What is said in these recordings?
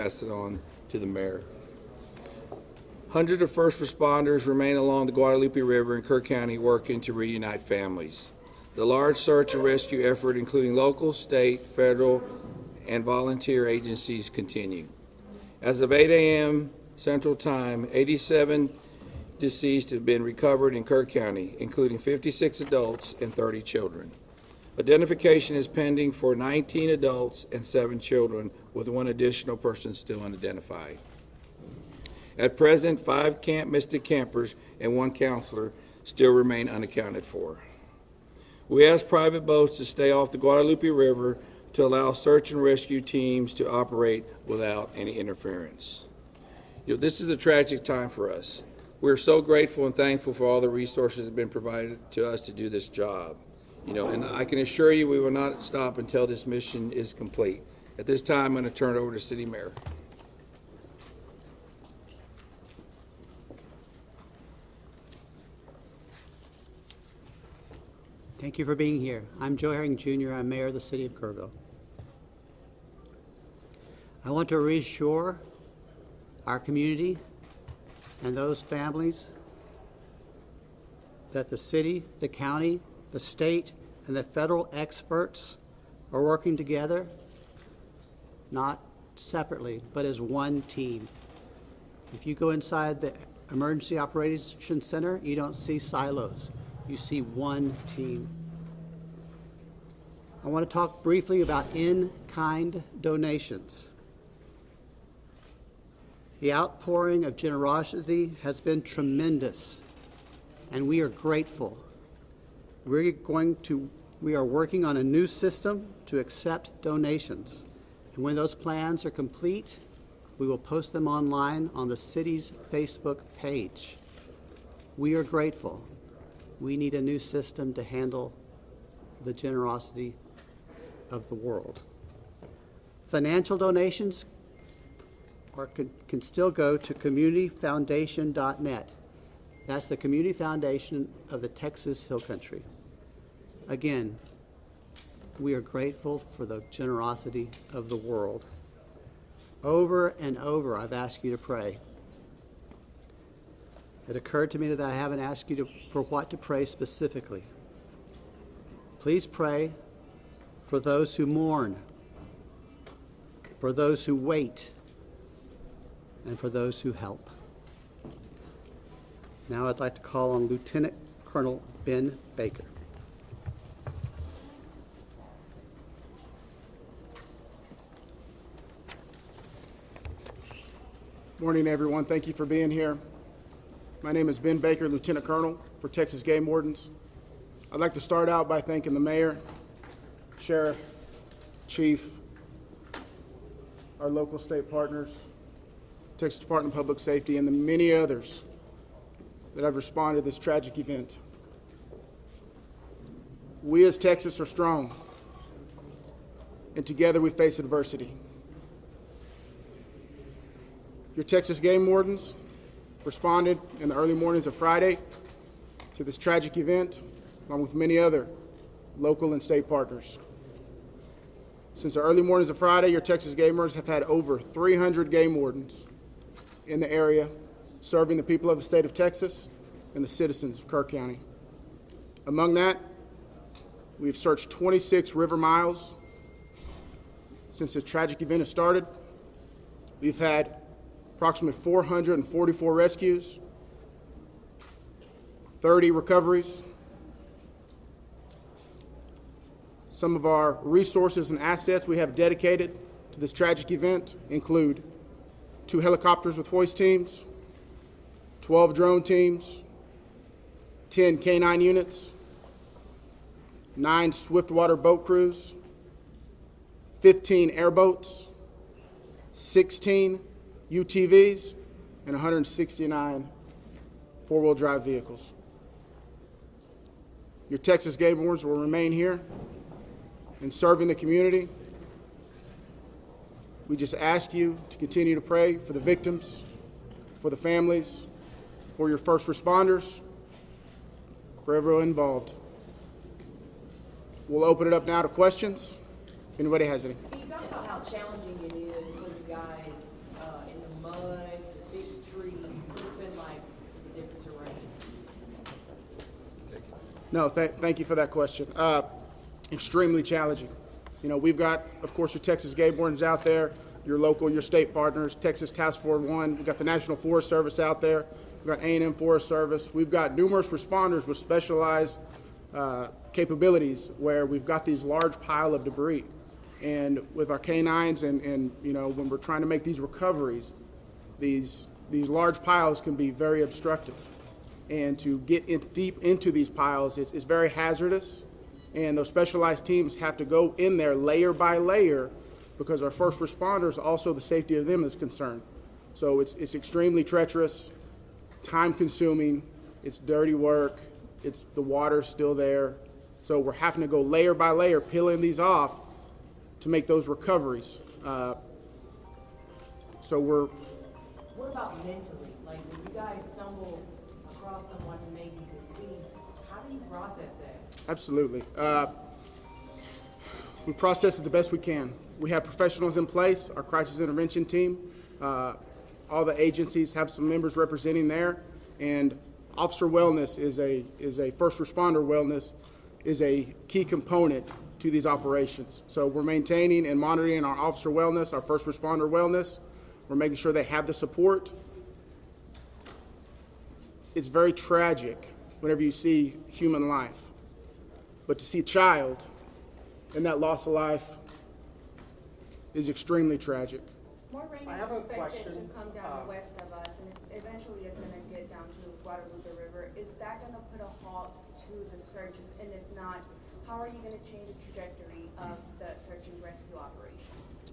pass it on to the mayor. Hundreds of first responders remain along the Guadalupe River in Kerr County working to reunite families. The large search and rescue effort, including local, state, federal, and volunteer agencies, continue. As of 8 a.m. Central Time, 87 deceased have been recovered in Kerr County, including 56 adults and 30 children. Identification is pending for 19 adults and 7 children, with 1 additional person still unidentified. At present, 5 Camp Mystic campers and 1 counselor still remain unaccounted for. We ask private boats to stay off the Guadalupe River to allow search and rescue teams to operate without any interference. This is a tragic time for us. We're so grateful and thankful for all the resources that have been provided to us to do this job. And I can assure you we will not stop until this mission is complete. At this time, I'm going to turn it over to City Mayor. Thank you for being here. I'm Joe Herring Jr. I'm Mayor of the City of Kerrville. I want to reassure our community and those families that the city, the county, the state, and the federal experts are working together, not separately, but as one team. If you go inside the Emergency Operations Center, you don't see silos. You see one team. I want to talk briefly about in-kind donations. The outpouring of generosity has been tremendous, and we are grateful. We are working on a new system to accept donations, and when those plans are complete, we will post them online on the city's Facebook page. We are grateful. We need a new system to handle the generosity of the world. Financial donations can still go to communityfoundation.net. That's the community foundation of the Texas Hill Country. Again, we are grateful for the generosity of the world. Over and over, I've asked you to pray. It occurred to me that I haven't asked you for what to pray specifically. Please pray for those who mourn, for those who wait, and for those who help. Now I'd like to call on Lieutenant Colonel Ben Baker. Morning, everyone. Thank you for being here. My name is Ben Baker, Lieutenant Colonel for Texas Game Wardens. I'd like to start out by thanking the Mayor, Sheriff, Chief, our local state partners, Texas Department of Public Safety, and the many others that have responded to this tragic event. We as Texas are strong, and together we face adversity. Your Texas Game Wardens responded in the early mornings of Friday to this tragic event, along with many other local and state partners. Since the early mornings of Friday, your Texas Game Wardens have had over 300 game wardens in the area, serving the people of the state of Texas and the citizens of Kerr County. Among that, we've searched 26 river miles since the tragic event has started. We've had approximately 444 rescues, 30 recoveries. Some of our resources and assets we have dedicated to this tragic event include 2 helicopters with hoist teams, 12 drone teams, 10 K-9 units, 9 swiftwater boat crews, 15 airboats, 16 UTVs, and 169 four-wheel drive vehicles. Your Texas Game Wardens will remain here and serving the community. We just ask you to continue to pray for the victims, for the families, for your first responders, for everyone involved. We'll open it up now to questions. If anybody has any. Can you talk about how challenging it is for you guys No, thank you for that question. Extremely challenging. You know, we've got, of course, your Texas game wardens out there, your local, your state partners, Texas Task Force 1. We've got the National Forest Service out there. We've got A&M Forest Service. We've got numerous responders with specialized capabilities where we've got these large pile of debris. And with our canines and you know, when we're trying to make these recoveries, these large piles can be very obstructive. And to get deep into these piles, it's very hazardous. And those specialized teams have to go in there layer by layer because our first responders, also the safety of them is concerned. So it's extremely treacherous, time-consuming, it's dirty work, the water's still there. So we're having to go layer by layer, peeling these off to make those recoveries. So we're... What about mentally? Like when you guys stumble across someone who may be deceased, how do you process that? Absolutely. We process it the best we can. We have professionals in place, our crisis intervention team. All the agencies have some members representing there, and officer wellness is a first responder wellness is a key component to these operations. So we're maintaining and monitoring our officer wellness, our first responder wellness. We're making sure they have the support. It's very tragic whenever you see human life. But to see a child and that loss of life is extremely tragic. More rain I is have a expected question. to come down west of us, and eventually it's going to get down to Guadalupe River. Is that going to put a halt to the searches? And if not, how are you going to change the trajectory of the search and rescue operations?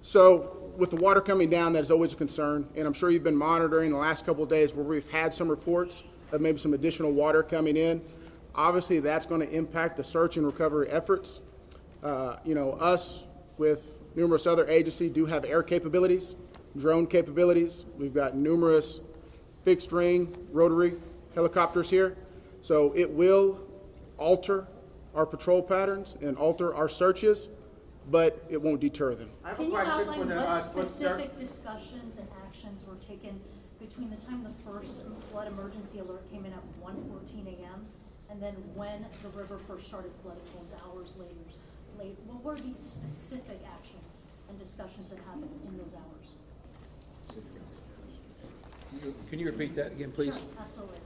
So with the water coming down, that is always a concern, and I'm sure you've been monitoring the last couple of days where we've had some reports of maybe some additional water coming in. Obviously, that's going to impact the search and recovery efforts. You know, us with numerous other agencies do have air capabilities, drone capabilities. We've got numerous fixed wing, rotary helicopters here. So it will alter our patrol patterns and alter our searches, but it won't deter them. I have Can a you question outline for the what sir. specific discussions and actions were taken between the time the first flood emergency alert came in at 1:14 a.m. and then when the river first started flooding homes hours later? What were the specific actions and discussions that happened in those hours? Can you repeat that again, please? Sure, absolutely.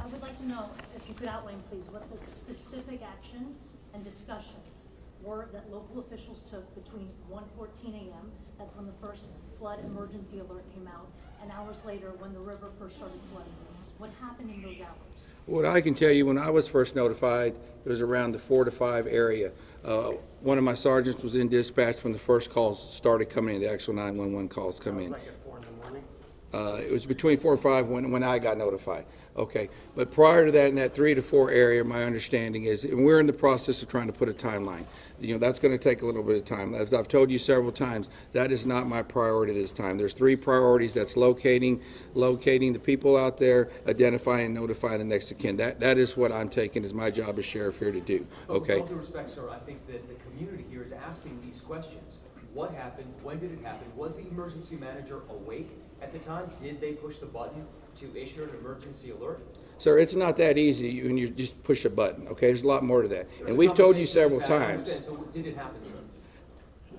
I would like to know if you could outline, please, what the specific actions and discussions were that local officials took between 1:14 a.m., that's when the first flood emergency alert came out, and hours later when the river first started flooding homes. What happened in those hours? What I can tell you, when I was first notified, it was around the 4 to 5 area. One of my sergeants was in dispatch when the first calls started coming in, the actual 911 calls come in. Like at 4 in the morning? It was between 4 and 5 when I got notified. Okay, but prior to that, in that 3 to 4 area, my understanding is, and we're in the process of trying to put a timeline. You know, that's going to take a little bit of time. As I've told you several times, that is not my priority this time. There's 3 priorities. That's locating the people out there, identifying and notifying the next of kin. That is what I'm taking as my job as sheriff here to do. Okay. With all due respect, sir, I think that the community here is asking these questions. What happened? When did it happen? Was the emergency manager awake at the time? Did they push the button to issue an emergency alert? Sir, it's not that easy when you just push a button, okay? There's a lot more to that. And we've told you several times. So did it happen, sir?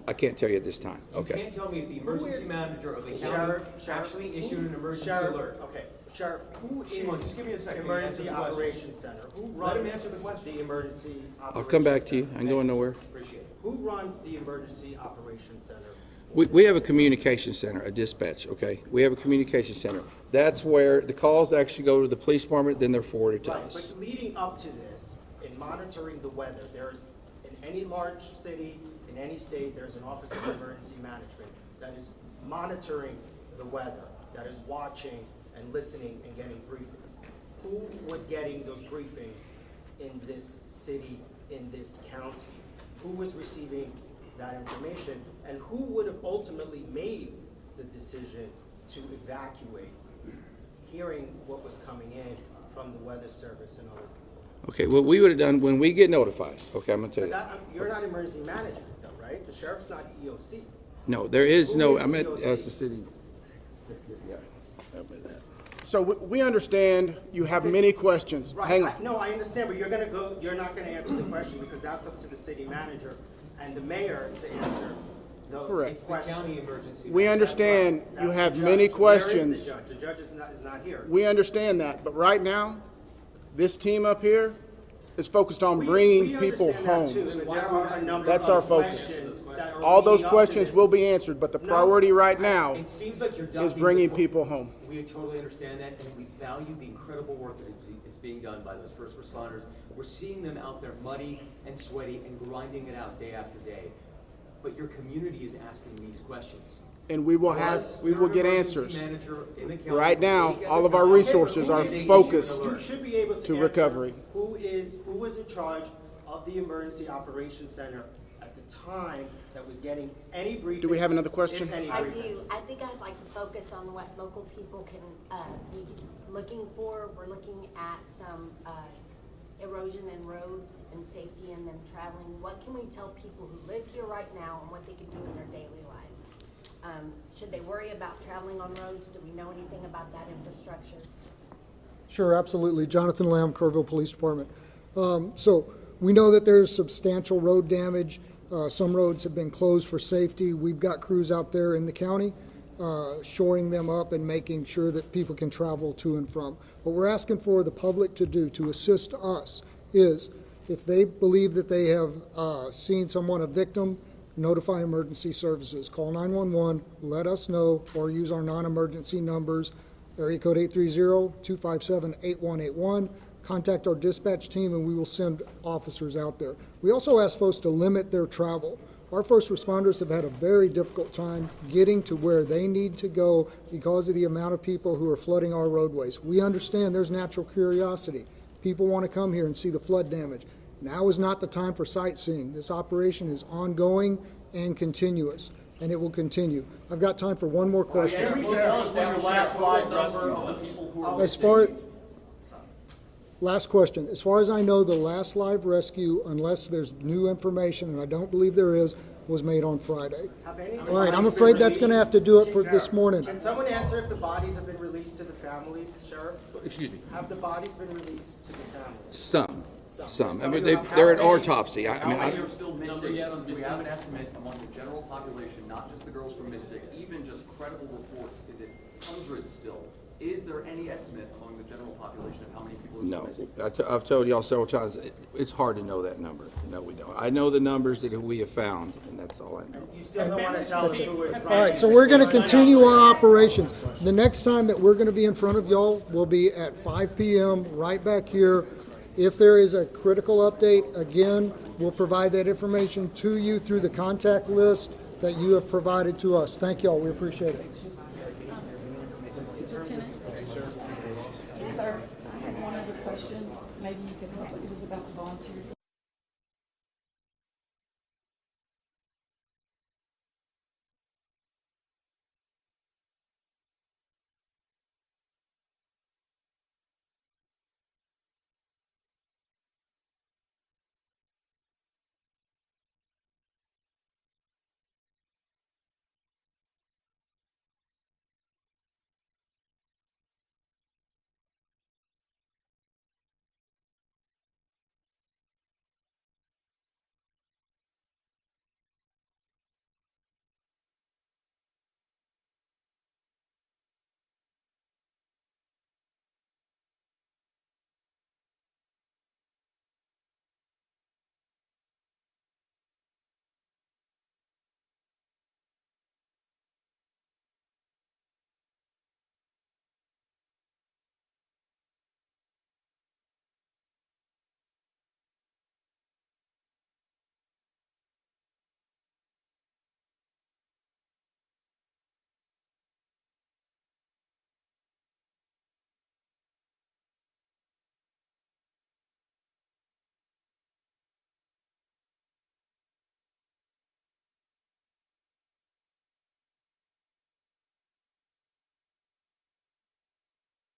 I can't tell you at this time, You okay? can't tell me if the emergency manager of the county Sheriff, actually issued an emergency Sheriff, alert. okay. Sheriff, who Shimon, just give me a is second. Emergency Answer the question. Operations Center? Who Let him runs answer the question. the Emergency Operations I'll come back to you. Center? I'm going nowhere. Appreciate it. Who runs the Emergency Operations Center? We have a communication center, a dispatch, okay? We have a communication center. That's where the calls actually go to the police department, then they're forwarded to Right, us. but leading up to this, in monitoring the weather, there's, in any large city, in any state, there's an Office of Emergency Management that is monitoring the weather, that is watching and listening and getting briefings. Who was getting those briefings in this city, in this county? Who was receiving that information? And who would have ultimately made the decision to evacuate, hearing what was coming in from the Weather Service and other people? Okay, what we would have done when we get notified, okay, I'm gonna tell But you. that, you're not emergency management though, right? The sheriff's not EOC. No, there is Who no, is I'm at, EOC? as the city. Yeah, help me with that. So we understand you have many questions. Right, Hang on. no, I understand, but you're not gonna answer the question because that's up to the city manager and the mayor to answer those Correct. questions. County emergency. We understand That's you the have judge. many Where is questions. the judge? The judge is not here. We understand that, but right now, this team up here is focused on We bringing people understand that too, home. but there are a number That's of our focus. questions that are All those leading up to questions this. will be answered, but the No, priority right now It seems like you're is ducking bringing the- people home. We totally understand that, and we value the incredible work that is being done by those first responders. We're seeing them out there muddy and sweaty and grinding it out day after day. But your community is asking these questions. And we will get answers. Right now, Right all of our resources are focused You should be able to to answer recovery. Who was in charge of the emergency operations center at the time that was getting any briefings? Do we have another question? if any I briefings? do. I think I'd like to focus on what local people can be looking for. We're looking at some erosion in roads and safety in them traveling. What can we tell people who live here right now and what they can do in their daily life? Should they worry about traveling on roads? Do we know anything about that infrastructure? Sure, absolutely. Jonathan Lamb, Kerrville Police Department. So we know that there's substantial road damage. Some roads have been closed for safety. We've got crews out there in the county shoring them up and making sure that people can travel to and from. What we're asking for the public to do to assist us is if they believe that they have seen someone, a victim, notify emergency services. Call 911, let us know, or use our non-emergency numbers, area code 830-257-8181. Contact our dispatch team and we will send officers out there. We also ask folks to limit their travel. Our first responders have had a very difficult time getting to where they need to go because of the amount of people who are flooding our roadways. We understand there's natural curiosity. People want to come here and see the flood damage. Now is not the time for sightseeing. This operation is ongoing and continuous, and it will continue. I've got time for one more question. Last question. As far as I know, the last live rescue, unless there's new information, and I don't believe there is, was made on Friday. All right, I'm afraid that's going to have to do it for this morning. Can someone answer if the bodies have been released to the families, Sheriff? Excuse me. Have the bodies been released to the families? Some. I mean, they're at autopsy. I mean, How many are still missing? Do we have an estimate among the general population, not just the girls from Mystic, even just credible reports? Is it hundreds still? Is there any estimate among the general population of how many people are still no. missing? I've told y'all several times, it's hard to know that number. No, we don't. I know the numbers that we have found, and that's all I know. You still don't want to tell us who is All right, so we're going to continue our operations. The next time that we're going to be in front of y'all will be at 5 p.m. right back here. If there is a critical update, again, we'll provide that information to you through the contact list that you have provided to us. Thank y'all. We appreciate it. Lieutenant? Sir, I had one other question. Maybe you could help. It was about the volunteers.